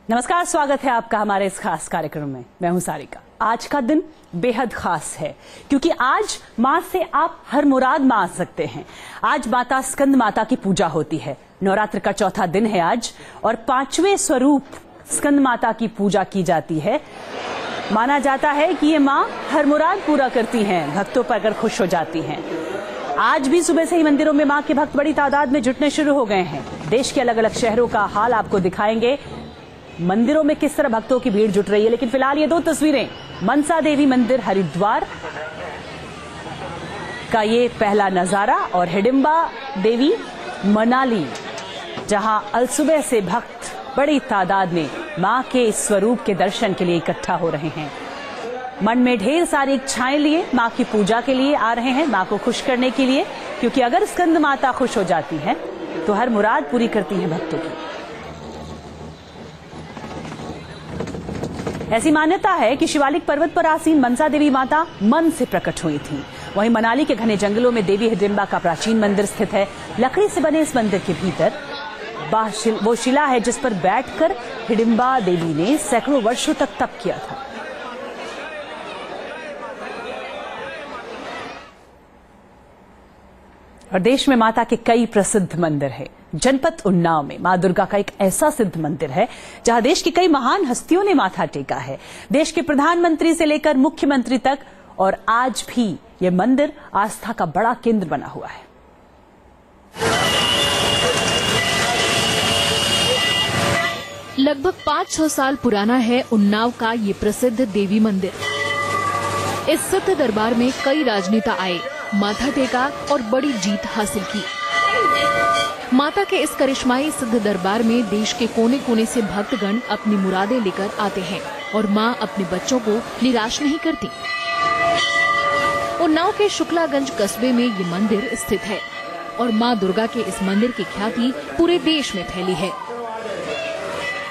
नमस्कार, स्वागत है आपका हमारे इस खास कार्यक्रम में। मैं हूं सारिका। आज का दिन बेहद खास है क्योंकि आज मां से आप हर मुराद मांग सकते हैं। आज माता स्कंद माता की पूजा होती है। नवरात्र का चौथा दिन है आज और 5वें स्वरूप स्कंद माता की पूजा की जाती है। माना जाता है कि ये मां हर मुराद पूरा करती हैं, भक्तों पर अगर खुश हो जाती हैं। आज भी सुबह से ही मंदिरों में मां के भक्त बड़ी तादाद में जुटने शुरू हो गए हैं। देश के अलग अलग शहरों का हाल आपको दिखाएंगे, मंदिरों में किस तरह भक्तों की भीड़ जुट रही है। लेकिन फिलहाल ये दो तस्वीरें मनसा देवी मंदिर हरिद्वार का ये पहला नजारा और हिडिंबा देवी मनाली, जहां अलसुबह से भक्त बड़ी तादाद में मां के इस स्वरूप के दर्शन के लिए इकट्ठा हो रहे हैं। मन में ढेर सारी इच्छाएं लिए मां की पूजा के लिए आ रहे हैं, मां को खुश करने के लिए, क्योंकि अगर स्कंद माता खुश हो जाती हैं तो हर मुराद पूरी करती हैं भक्तों की। ऐसी मान्यता है कि शिवालिक पर्वत पर आसीन मनसा देवी माता मन से प्रकट हुई थी। वहीं मनाली के घने जंगलों में देवी हिडिंबा का प्राचीन मंदिर स्थित है। लकड़ी से बने इस मंदिर के भीतर वो शिला है जिस पर बैठकर हिडिंबा देवी ने सैकड़ों वर्षों तक तप किया था। और देश में माता के कई प्रसिद्ध मंदिर हैं। जनपद उन्नाव में मां दुर्गा का एक ऐसा सिद्ध मंदिर है जहां देश की कई महान हस्तियों ने माथा टेका है, देश के प्रधानमंत्री से लेकर मुख्यमंत्री तक। और आज भी यह मंदिर आस्था का बड़ा केंद्र बना हुआ है। लगभग 500 साल पुराना है उन्नाव का ये प्रसिद्ध देवी मंदिर। इस सिद्ध दरबार में कई राजनेता आए, माथा टेका और बड़ी जीत हासिल की। माता के इस करिश्माई सिद्ध दरबार में देश के कोने कोने से भक्तगण अपनी मुरादें लेकर आते हैं और मां अपने बच्चों को निराश नहीं करती। उन्नाव के शुक्लागंज कस्बे में ये मंदिर स्थित है और मां दुर्गा के इस मंदिर की ख्याति पूरे देश में फैली है।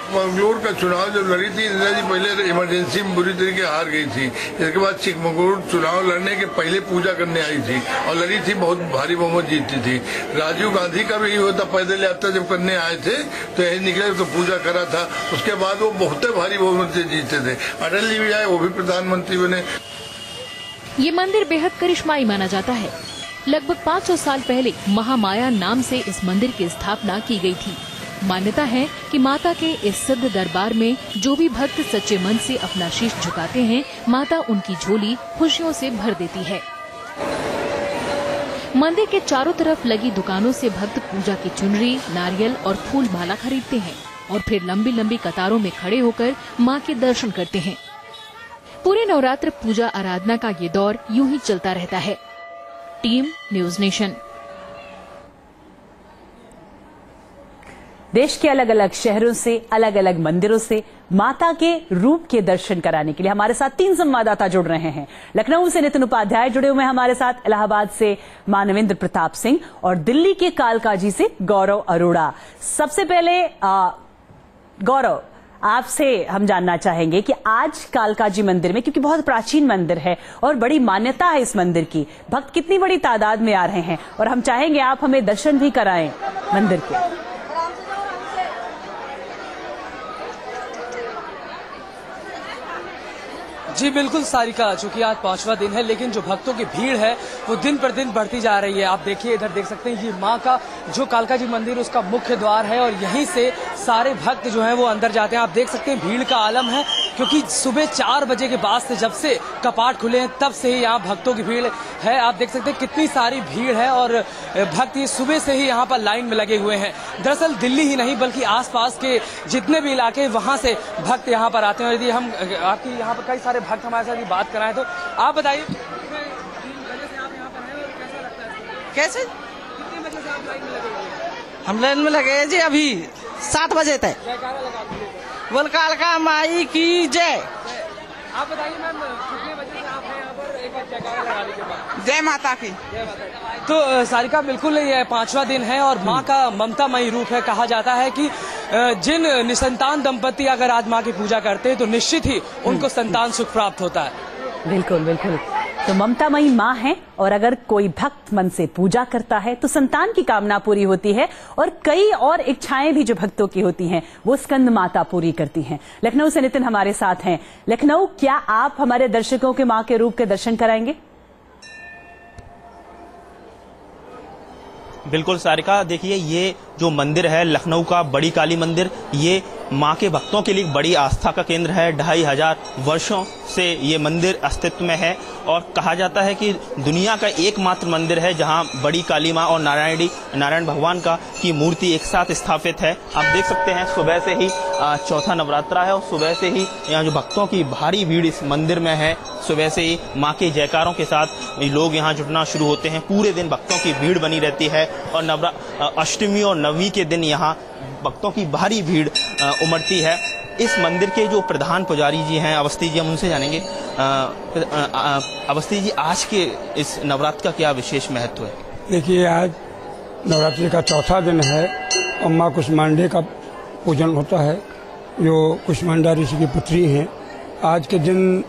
मंगलोर का चुनाव जब लड़ी थी, इंदिरा जी पहले इमरजेंसी में बुरी तरीके हार गई थी। इसके बाद चिकमगलूर चुनाव लड़ने के पहले पूजा करने आई थी और लड़ी थी, बहुत भारी बहुमत जीती थी। राजीव गांधी का भी यही होता, पैदल यात्रा जब करने आए थे तो यही निकले तो पूजा करा था। उसके बाद वो बहुत भारी बहुमत से जीते थे। अटल जी भी आए, वो भी प्रधानमंत्री बने। ये मंदिर बेहद करिश्माई माना जाता है। लगभग 500 साल पहले महामाया नाम से इस मंदिर की स्थापना की गई थी। मान्यता है कि माता के इस सिद्ध दरबार में जो भी भक्त सच्चे मन से अपना शीश झुकाते हैं, माता उनकी झोली खुशियों से भर देती है। मंदिर के चारों तरफ लगी दुकानों से भक्त पूजा की चुनरी, नारियल और फूल माला खरीदते हैं और फिर लंबी लंबी कतारों में खड़े होकर मां के दर्शन करते हैं। पूरे नवरात्र पूजा आराधना का ये दौर यूं ही चलता रहता है। Team news nation. देश के अलग अलग शहरों से, अलग अलग मंदिरों से माता के रूप के दर्शन कराने के लिए हमारे साथ 3 संवाददाता जुड़ रहे हैं। लखनऊ से नितिन उपाध्याय जुड़े हुए हैं हमारे साथ, इलाहाबाद से मानवेंद्र प्रताप सिंह और दिल्ली के कालकाजी से गौरव अरोड़ा। सबसे पहले गौरव, आपसे हम जानना चाहेंगे कि आज कालकाजी मंदिर में, क्योंकि बहुत प्राचीन मंदिर है और बड़ी मान्यता है इस मंदिर की, भक्त कितनी बड़ी तादाद में आ रहे हैं और हम चाहेंगे आप हमें दर्शन भी कराएं मंदिर के। जी बिल्कुल सारिका, चूंकि आज 5वां दिन है लेकिन जो भक्तों की भीड़ है वो दिन पर दिन बढ़ती जा रही है। आप देखिए, इधर देख सकते हैं ये मां का जो कालकाजी मंदिर उसका मुख्य द्वार है और यहीं से सारे भक्त जो हैं वो अंदर जाते हैं। आप देख सकते हैं भीड़ का आलम है क्योंकि सुबह 4 बजे के बाद से, जब से कपाट खुले हैं तब से ही यहाँ भक्तों की भीड़ है। आप देख सकते हैं कितनी सारी भीड़ है और भक्त ये सुबह से ही यहाँ पर लाइन में लगे हुए हैं। दरअसल दिल्ली ही नहीं बल्कि आसपास के जितने भी इलाके वहाँ से भक्त यहाँ पर आते हैं। और यदि हम आपकी यहाँ पर कई सारे भक्त हमारे साथ बात कराएं तो आप बताइए, कैसे कितने बजे से आप लाइन में लगे हुए हैं? हम लाइन में लगे जी अभी 7 बजे तक। बोल कालका माई की जय। आप बताइए मैम, कितने बजे से आप हैं यहाँ पर? एक बार जयकारा लगा लीजिए। जय माता की। तो सारिका, बिल्कुल ये 5वां दिन है और माँ का ममतामयी रूप है। कहा जाता है कि जिन निसंतान दंपति अगर आज माँ की पूजा करते हैं तो निश्चित ही उनको संतान सुख प्राप्त होता है। बिल्कुल बिल्कुल तो ममतामयी माँ है और अगर कोई भक्त मन से पूजा करता है तो संतान की कामना पूरी होती है और कई और इच्छाएं भी जो भक्तों की होती हैं वो स्कंद माता पूरी करती हैं। लखनऊ से नितिन हमारे साथ हैं। लखनऊ, क्या आप हमारे दर्शकों के माँ के रूप के दर्शन कराएंगे? बिल्कुल सारिका, देखिए ये जो मंदिर है लखनऊ का बड़ी काली मंदिर, ये माँ के भक्तों के लिए बड़ी आस्था का केंद्र है। 2500 वर्षों से ये मंदिर अस्तित्व में है और कहा जाता है कि दुनिया का एकमात्र मंदिर है जहाँ बड़ी काली माँ और नारायण भगवान की मूर्ति एक साथ स्थापित है। आप देख सकते हैं सुबह से ही चौथा नवरात्रा है और सुबह से ही यहाँ जो भक्तों की भारी भीड़ इस मंदिर में है। सुबह से ही माँ के जयकारों के साथ लोग यहाँ जुटना शुरू होते हैं। पूरे दिन भक्तों की भीड़ बनी रहती है और अष्टमी और नवमी के दिन यहाँ भक्तों की भारी भीड़ उमड़ती है। इस मंदिर के जो प्रधान पुजारी जी हैं अवस्थी जी, हम उनसे जानेंगे। अवस्थी जी, आज के इस नवरात्र का क्या विशेष महत्व है? देखिए, आज नवरात्रि का चौथा दिन है और माँ कुष्मांडा का पूजन होता है, जो कुष्मांडा ऋषि की पुत्री हैं। आज के दिन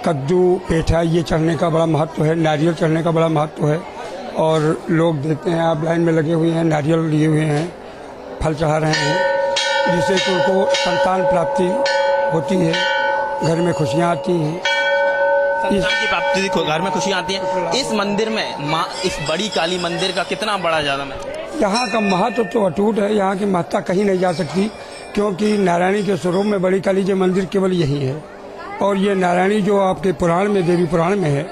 कद्दू, पेठा ये चढ़ने का बड़ा महत्व है, नारियल चढ़ने का बड़ा महत्व है और लोग देते हैं। आप लाइन में लगे हुए हैं, नारियल लिए हुए हैं, फल चढ़ा रहे हैं, जिससे कि उनको संतान प्राप्ति होती है, घर में खुशियाँ आती हैं। संतान की प्राप्ति, घर में खुशियाँ आती हैं। इस मंदिर में माँ, इस बड़ी काली मंदिर का कितना बड़ा ज़्यादा महत्व? यहाँ का महत्व तो अटूट है। यहाँ की महत्ता कहीं नहीं जा सकती, क्योंकि नारायणी के स्वरूप में बड़ी काली जी मंदिर केवल यही है। और ये नारायणी जो आपके पुराण में, देवी पुराण में है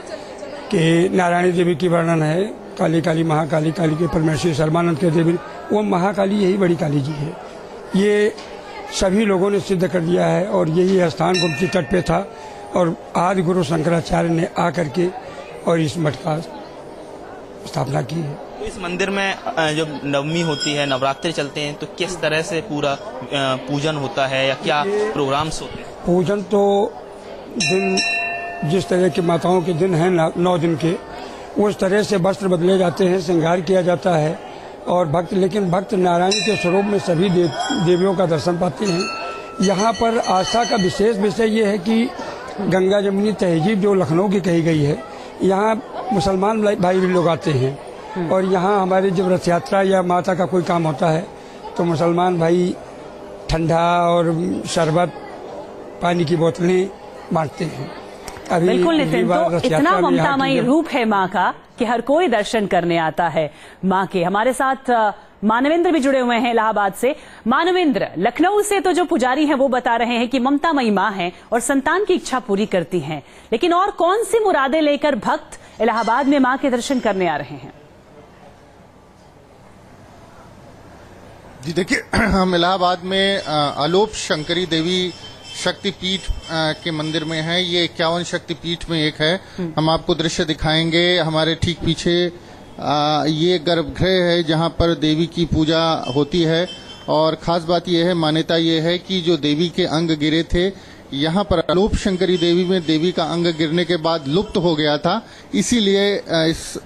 कि नारायणी देवी की वर्णन है, काली काली महाकाली, काली के परमेश्वरी सर्वानंद के देवी, वो महाकाली यही बड़ी काली जी है। ये सभी लोगों ने सिद्ध कर दिया है और यही स्थान गोमती तट पे था और आदि गुरु शंकराचार्य ने आकर के और इस मठ का स्थापना की है। तो इस मंदिर में जब नवमी होती है, नवरात्रि चलते हैं, तो किस तरह से पूरा पूजन होता है या क्या प्रोग्राम्स होते हैं? पूजन तो दिन जिस तरह की माताओं के दिन हैं 9 दिन के, उस तरह से वस्त्र बदले जाते हैं, श्रृंगार किया जाता है और लेकिन भक्त नारायण के स्वरूप में सभी देवियों का दर्शन पाते हैं। यहाँ पर आस्था का विशेष विषय ये है कि गंगा जमुनी तहजीब जो लखनऊ की कही गई है, यहाँ मुसलमान भाई भी लोग आते हैं और यहाँ हमारी जब रथ यात्रा या माता का कोई काम होता है तो मुसलमान भाई ठंडा और शरबत, पानी की बोतलें बांटते हैं। बिल्कुल नितिन, तो इतना ममतामयी रूप है माँ का कि हर कोई दर्शन करने आता है माँ के। हमारे साथ मानवेंद्र भी जुड़े हुए हैं इलाहाबाद से। मानवेंद्र, लखनऊ से तो जो पुजारी हैं वो बता रहे हैं कि ममतामयी माँ है और संतान की इच्छा पूरी करती हैं, लेकिन और कौन सी मुरादें लेकर भक्त इलाहाबाद में माँ के दर्शन करने आ रहे हैं? जी देखिए, हम इलाहाबाद में अलोप शंकरी देवी शक्तिपीठ के मंदिर में है। ये 51 शक्तिपीठ में एक है। हम आपको दृश्य दिखाएंगे। हमारे ठीक पीछे ये गर्भगृह है जहाँ पर देवी की पूजा होती है और खास बात यह है, मान्यता ये है कि जो देवी के अंग गिरे थे, यहाँ पर अलोप शंकरी देवी में देवी का अंग गिरने के बाद लुप्त हो गया था, इसीलिए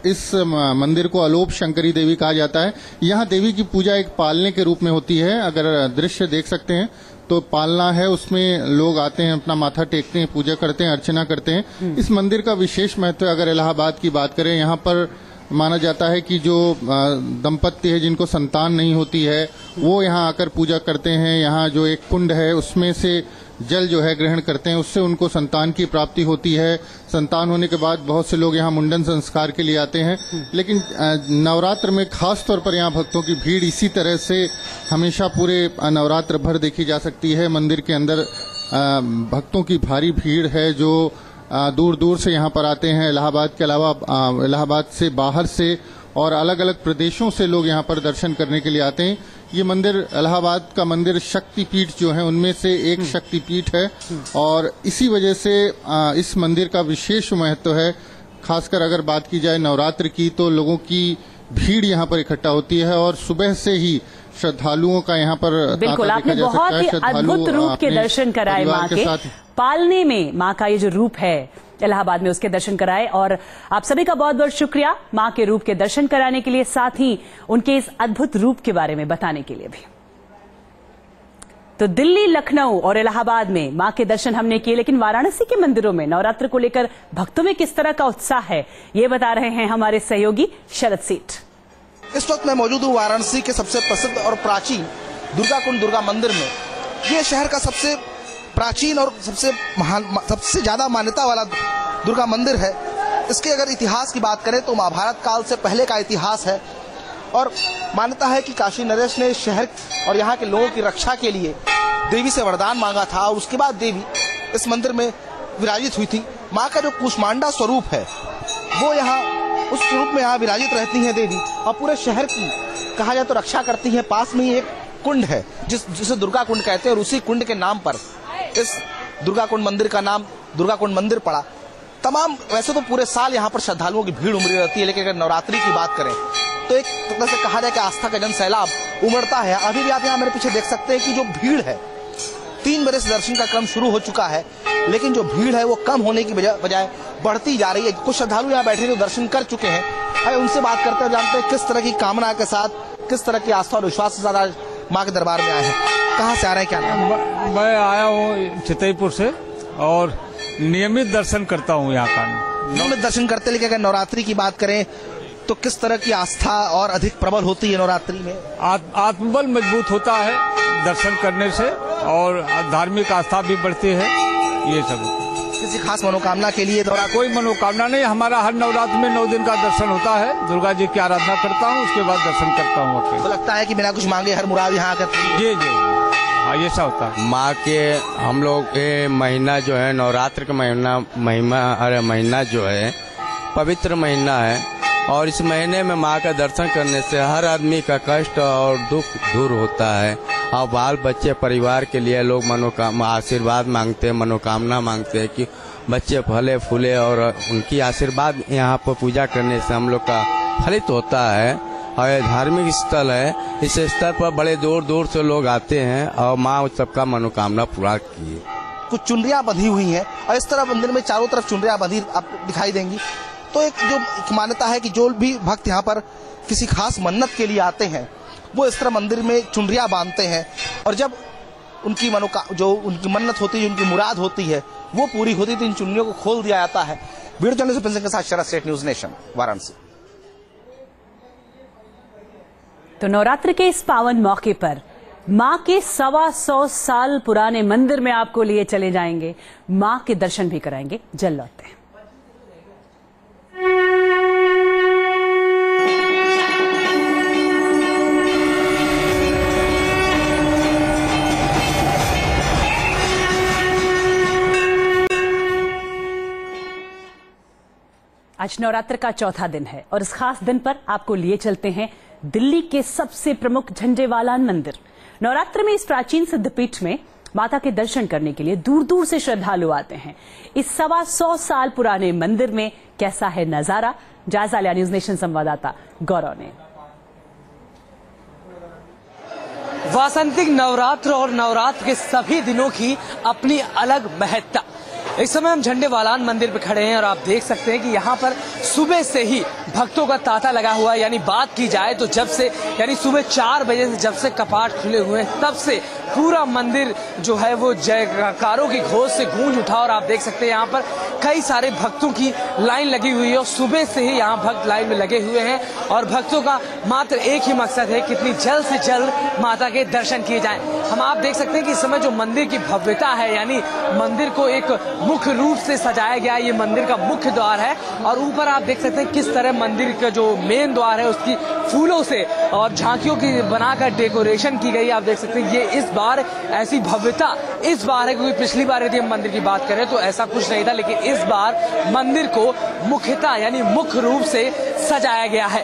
इस मंदिर को अलोप शंकरी देवी कहा जाता है। यहाँ देवी की पूजा एक पालने के रूप में होती है। अगर दृश्य देख सकते हैं तो पालना है, उसमें लोग आते हैं, अपना माथा टेकते हैं, पूजा करते हैं, अर्चना करते हैं। इस मंदिर का विशेष महत्व, अगर इलाहाबाद की बात करें, यहाँ पर माना जाता है कि जो दंपत्ति है जिनको संतान नहीं होती है वो यहाँ आकर पूजा करते हैं। यहाँ जो एक कुंड है उसमें से जल जो है ग्रहण करते हैं, उससे उनको संतान की प्राप्ति होती है। संतान होने के बाद बहुत से लोग यहाँ मुंडन संस्कार के लिए आते हैं। लेकिन नवरात्र में खास तौर पर यहाँ भक्तों की भीड़ इसी तरह से हमेशा पूरे नवरात्र भर देखी जा सकती है। मंदिर के अंदर भक्तों की भारी भीड़ है जो दूर दूर से यहाँ पर आते हैं। इलाहाबाद के अलावा इलाहाबाद से बाहर से और अलग अलग प्रदेशों से लोग यहाँ पर दर्शन करने के लिए आते हैं। ये मंदिर, इलाहाबाद का मंदिर शक्तिपीठ जो है उनमें से एक शक्तिपीठ है और इसी वजह से इस मंदिर का विशेष महत्व है। खासकर अगर बात की जाए नवरात्र की, तो लोगों की भीड़ यहाँ पर इकट्ठा होती है और सुबह से ही श्रद्धालुओं का यहाँ पर बिल्कुल, आपने बहुत ही अद्भुत रूप के दर्शन कराए माँ के। पालने में माँ का ये जो रूप है इलाहाबाद में, उसके दर्शन कराए और आप सभी का बहुत बहुत शुक्रिया माँ के रूप के दर्शन कराने के लिए, साथ ही उनके इस अद्भुत रूप के बारे में बताने के लिए भी। तो दिल्ली, लखनऊ और इलाहाबाद में मां के दर्शन हमने किए, लेकिन वाराणसी के मंदिरों में नवरात्र को लेकर भक्तों में किस तरह का उत्साह है, ये बता रहे हैं हमारे सहयोगी शरद सेठ। इस वक्त मैं मौजूद हूँ वाराणसी के सबसे प्रसिद्ध और प्राचीन दुर्गा कुंड दुर्गा मंदिर में। ये शहर का सबसे प्राचीन और सबसे ज्यादा मान्यता वाला दुर्गा मंदिर है। इसके अगर इतिहास की बात करें तो महाभारत काल से पहले का इतिहास है और मान्यता है कि काशी नरेश ने शहर और यहाँ के लोगों की रक्षा के लिए देवी से वरदान मांगा था और उसके बाद देवी इस मंदिर में विराजित हुई थी। माँ का जो कुष्मांडा स्वरूप है वो यहाँ उस स्वरूप में यहाँ विराजित रहती हैं देवी और पूरे शहर की कहा जाए तो रक्षा करती हैं। पास में ही एक कुंड है जिसे दुर्गा कुंड कहते हैं और उसी कुंड के नाम पर इस दुर्गा कुंड मंदिर का नाम दुर्गा कुंड मंदिर पड़ा। तमाम वैसे तो पूरे साल यहाँ पर श्रद्धालुओं की भीड़ उमड़ी रहती है, लेकिन अगर नवरात्रि की बात करें तो एक तरह से कहा जाए कि आस्था का जन सैलाब उमड़ता है। अभी भी आप यहाँ मेरे पीछे देख सकते हैं कि जो भीड़ है 3 बजे से दर्शन का क्रम शुरू हो चुका है, लेकिन जो भीड़ है वो कम होने की बजाय बढ़ती जा रही है। कुछ श्रद्धालु यहाँ बैठे जो दर्शन कर चुके हैं, आइए उनसे बात करते हैं, जानते हैं किस तरह की कामना के साथ, किस तरह की आस्था और विश्वास के साथ आज माँ के दरबार में आए हैं। कहाँ से आ रहे हैं, क्या नाम? मैं आया हूँ चितईपुर से और नियमित दर्शन करता हूँ यहाँ का। नियमित दर्शन करते, लेकिन अगर नवरात्रि की बात करें तो किस तरह की आस्था और अधिक प्रबल होती है नवरात्रि में? आत्मबल मजबूत होता है दर्शन करने से और धार्मिक आस्था भी बढ़ती है। ये सब किसी खास मनोकामना के लिए दौरा? कोई मनोकामना नहीं, हमारा हर नवरात्र में 9 दिन का दर्शन होता है। दुर्गा जी की आराधना करता हूँ, उसके बाद दर्शन करता हूँ। तो लगता है कि बिना कुछ मांगे हर मुराद यहाँ आकर? जी जी, हाँ ये सब होता है। माँ के हम लोग ये महीना जो है नवरात्र का महीना जो है पवित्र महीना है और इस महीने में माँ का दर्शन करने से हर आदमी का कष्ट और दुख दूर होता है और बाल बच्चे परिवार के लिए लोग आशीर्वाद मांगते हैं, मनोकामना मांगते हैं कि बच्चे फले फूले और उनकी आशीर्वाद यहाँ पर पूजा करने से हम लोग का फलित होता है। और ये धार्मिक स्थल है, इस स्तर पर बड़े दूर दूर से लोग आते हैं और माँ सबका मनोकामना पूरा की। कुछ चुनरियाँ बंधी हुई हैं और इस तरह मंदिर में चारों तरफ चुनरियाँ बंधी आपको दिखाई देंगी। तो एक मान्यता है कि जो भी भक्त यहाँ पर किसी खास मन्नत के लिए आते हैं वो इस तरह मंदिर में चुनरियाँ बांधते हैं और जब उनकी जो उनकी मन्नत होती है, उनकी मुराद होती है वो पूरी होती है तो इन चुनरियों को खोल दिया जाता है। वीडियो जर्नलिस्ट प्रिंस के साथ शरद सेठ, न्यूज नेशन, वाराणसी। तो नवरात्र के इस पावन मौके पर मां के 125 साल पुराने मंदिर में आपको लिए चले जाएंगे, मां के दर्शन भी कराएंगे। जल लौटते हैं। आज नवरात्र का चौथा दिन है और इस खास दिन पर आपको लिए चलते हैं दिल्ली के सबसे प्रमुख झंडेवालान मंदिर। नवरात्र में इस प्राचीन सिद्धपीठ में माता के दर्शन करने के लिए दूर दूर से श्रद्धालु आते हैं। इस 125 साल पुराने मंदिर में कैसा है नजारा, जायजा लिया न्यूज नेशन संवाददाता गौरव ने। वासंतिक नवरात्र और नवरात्र के सभी दिनों की अपनी अलग महत्ता। इस समय हम झंडेवालान मंदिर पे खड़े हैं और आप देख सकते हैं कि यहाँ पर सुबह से ही भक्तों का तांता लगा हुआ है। यानी बात की जाए तो जब से सुबह 4 बजे से जब से कपाट खुले हुए हैं तब से पूरा मंदिर जो है वो जयकारों की घोष से गूंज उठा और आप देख सकते हैं यहाँ पर कई सारे भक्तों की लाइन लगी हुई है और सुबह से ही यहाँ भक्त लाइन में लगे हुए हैं और भक्तों का मात्र एक ही मकसद है, कितनी जल्द से जल्द माता के दर्शन किए जाएं। हम आप देख सकते हैं कि इस समय जो मंदिर की भव्यता है, यानी मंदिर को एक मुख्य रूप से सजाया गया, ये मंदिर का मुख्य द्वार है और ऊपर आप देख सकते हैं किस तरह मंदिर का जो मेन द्वार है उसकी फूलों से और झांकियों की बनाकर डेकोरेशन की गई। आप देख सकते हैं ये इस बार ऐसी भव्यता इस बार है, क्योंकि पिछली बार यदि हम मंदिर की बात करें तो ऐसा कुछ नहीं था, लेकिन इस बार मंदिर को मुख्यतः यानी मुख्य रूप से सजाया गया है।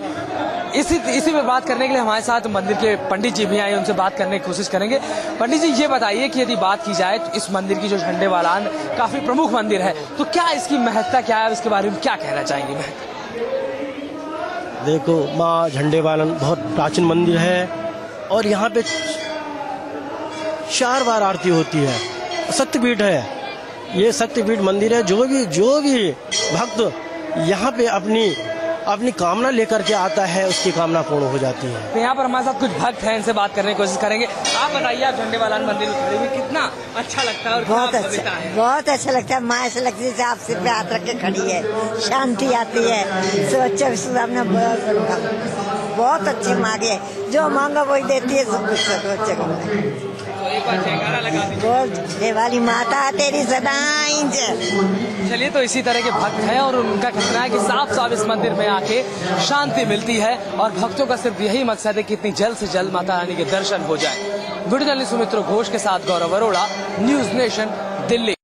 इसी पे बात करने के लिए हमारे साथ मंदिर के पंडित जी भी आए, उनसे बात करने की कोशिश करेंगे। पंडित जी ये बताइए कि यदि बात की जाए तो इस मंदिर की जो झंडेवालान काफी प्रमुख मंदिर है, तो क्या इसकी महत्ता क्या है, इसके बारे में क्या कहना चाहेंगे? देखो, माँ झंडेवालान बहुत प्राचीन मंदिर है और यहाँ पे 4 बार आरती होती है। शक्तिपीठ है, ये शक्तिपीठ मंदिर है। जो भी भक्त यहाँ पे अपनी अपनी कामना लेकर के आता है, उसकी कामना पूर्ण हो जाती है। तो यहाँ पर हमारे साथ कुछ भक्त हैं, इनसे बात करने की कोशिश करेंगे। आप बताइए, आप झंडेवालान मंदिर में खड़े हुए कितना अच्छा लगता है और बहुत अच्छा है। बहुत अच्छा लगता है। माँ ऐसे लगती है आप सिर पे हाथ रख के खड़ी है, शांति आती है। सोचा विश्वधाम बहुत अच्छी मांगे है, जो मांगा वही देती है। सब कुछ बोल वाली माता तेरी सदाई। चलिए, तो इसी तरह के भक्त हैं और उनका कहना है कि साफ साफ इस मंदिर में आके शांति मिलती है और भक्तों का सिर्फ यही मकसद है कि इतनी जल्द से जल्द माता रानी के दर्शन हो जाए। वीडियो जर्नलिस्ट सुमित्रो घोष के साथ गौरव अरोड़ा, न्यूज नेशन, दिल्ली।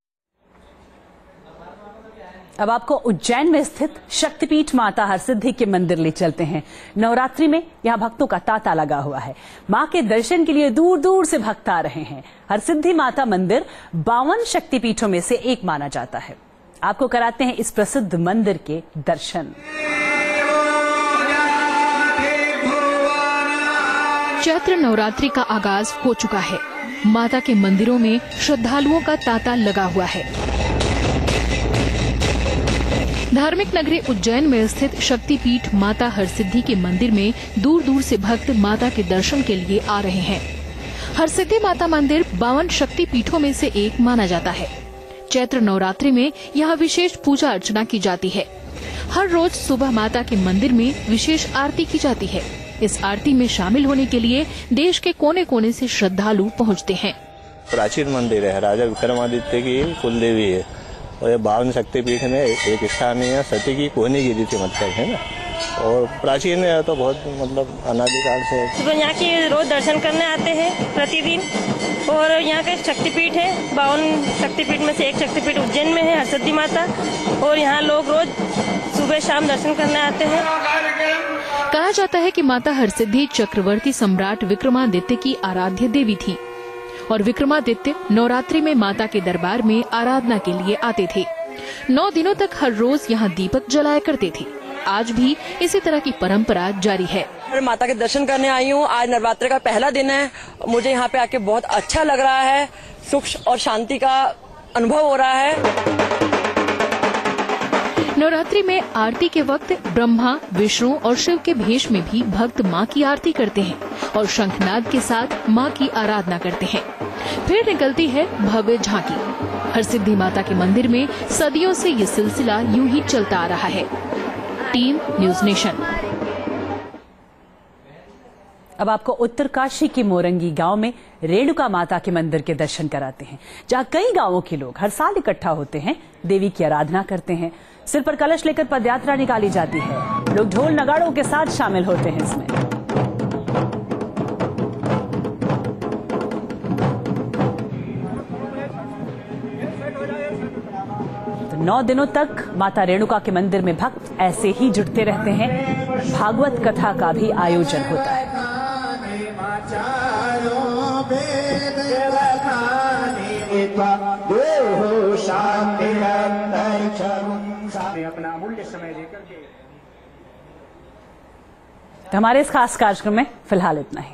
अब आपको उज्जैन में स्थित शक्तिपीठ माता हरसिद्धि के मंदिर ले चलते हैं। नवरात्रि में यहाँ भक्तों का तांता लगा हुआ है। मां के दर्शन के लिए दूर दूर से भक्त आ रहे हैं। हरसिद्धि माता मंदिर 52 शक्तिपीठों में से एक माना जाता है। आपको कराते हैं इस प्रसिद्ध मंदिर के दर्शन। चैत्र नवरात्रि का आगाज हो चुका है। माता के मंदिरों में श्रद्धालुओं का तांता लगा हुआ है। धार्मिक नगरी उज्जैन में स्थित शक्तिपीठ माता हरसिद्धि के मंदिर में दूर दूर से भक्त माता के दर्शन के लिए आ रहे हैं। हरसिद्धि माता मंदिर 52 शक्तिपीठों में से एक माना जाता है। चैत्र नवरात्रि में यहाँ विशेष पूजा अर्चना की जाती है। हर रोज सुबह माता के मंदिर में विशेष आरती की जाती है। इस आरती में शामिल होने के लिए देश के कोने कोने से श्रद्धालु पहुँचते हैं। प्राचीन मंदिर है, राजा विक्रमादित्य की कुल देवी है और ये 52 शक्तिपीठ में एक स्थानीय सती की कोहनी गिरी थी, मतलब है ना। और प्राचीन है तो बहुत मतलब अनादिकाल से तो यहाँ के रोज दर्शन करने आते हैं प्रतिदिन। और यहाँ का शक्तिपीठ है, 52 शक्तिपीठ में से एक शक्तिपीठ उज्जैन में है, हरसिद्धि माता। और यहाँ लोग रोज सुबह शाम दर्शन करने आते हैं। कहा जाता है कि माता हरसिद्धि चक्रवर्ती सम्राट विक्रमादित्य की आराध्य देवी थी और विक्रमादित्य नवरात्रि में माता के दरबार में आराधना के लिए आते थे। 9 दिनों तक हर रोज यहाँ दीपक जलाया करते थे। आज भी इसी तरह की परंपरा जारी है। मैं माता के दर्शन करने आई हूँ। आज नवरात्रि का पहला दिन है। मुझे यहाँ पे आके बहुत अच्छा लग रहा है। सुख और शांति का अनुभव हो रहा है। नवरात्रि में आरती के वक्त ब्रह्मा, विष्णु और शिव के भेष में भी भक्त मां की आरती करते हैं और शंखनाद के साथ मां की आराधना करते हैं। फिर निकलती है भव्य झांकी। हरसिद्धि माता के मंदिर में सदियों से ये सिलसिला यूं ही चलता आ रहा है। Team news nation. अब आपको उत्तरकाशी के मोरंगी गांव में रेणुका माता के मंदिर के दर्शन कराते हैं, जहां कई गांवों के लोग हर साल इकट्ठा होते हैं, देवी की आराधना करते हैं। सिर पर कलश लेकर पदयात्रा निकाली जाती है। लोग ढोल नगाड़ों के साथ शामिल होते हैं इसमें। तो 9 दिनों तक माता रेणुका के मंदिर में भक्त ऐसे ही जुटते रहते हैं। भागवत कथा का भी आयोजन होता है। अपना अमूल्य समय लेकर के हमारे इस खास कार्यक्रम में फिलहाल इतना ही।